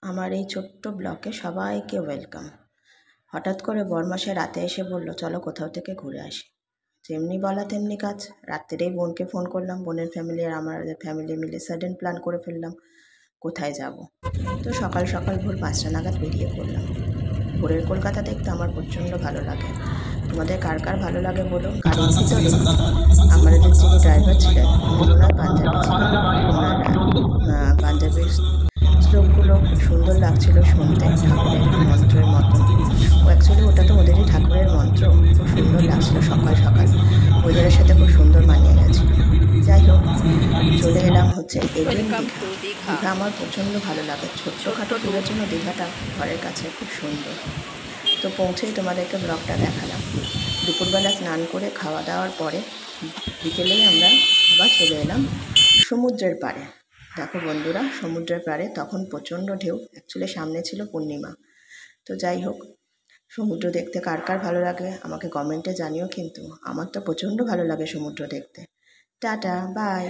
আমার এই ছোট্ট ব্লকে সবাইকে ওয়েলকাম। হঠাৎ করে বরমাসে রাতে এসে বলল, চলো কোথাও থেকে ঘুরে আসি। যেমনি বলা তেমনি কাজ। রাত্রেই বোনকে ফোন করলাম, বোনের ফ্যামিলি আর আমাদের ফ্যামিলি মিলে সাডেন প্ল্যান করে ফেললাম কোথায় যাব। তো সকাল সকাল ভোর 5টা নাগাদ বেরিয়ে পড়লাম। ভোরের কলকাতা দেখতে আমার প্রচণ্ড ভালো লাগে। তোমাদের কার কার ভালো লাগে বলো। গাড়ির ভিতরে আমাদের যিনি ড্রাইভার ছিলেন ওনার পাঞ্জাবি ছিলেন, ওনার পাঞ্জাবি শ্লোকগুলো খুব সুন্দর লাগছিল শুনতে, ঠাকুরের মন্ত্রের মতন। অ্যাকচুয়ালি ওটা তো ওদেরই ঠাকুরের মন্ত্র। খুব সুন্দর লাগছিল সকাল সকাল, ওয়েদারের সাথে খুব সুন্দর মানিয়ে গেছে। যাই হোক, চলে এলাম হচ্ছে এগেন দীঘা। দীঘা আমার প্রচণ্ড ভালো লাগে। ছোট্টখাটো ট্যুরের জন্য দীঘাটা ঘরের কাছে খুব সুন্দর। তো পৌঁছেই তোমাদেরকে ব্লগটা দেখালাম। দুপুরবেলা স্নান করে খাওয়া দাওয়ার পরে বিকেলেই আমরা আবার চলে এলাম সমুদ্রের পাড়ে। দেখো বন্ধুরা, সমুদ্রের পাড়ে তখন প্রচণ্ড ঢেউ। অ্যাকচুয়ালি সামনে ছিল পূর্ণিমা। তো যাই হোক, সমুদ্র দেখতে কার কার ভালো লাগে আমাকে কমেন্টে জানিও, কিন্তু আমার তো প্রচণ্ড ভালো লাগে সমুদ্র দেখতে। Tata, by.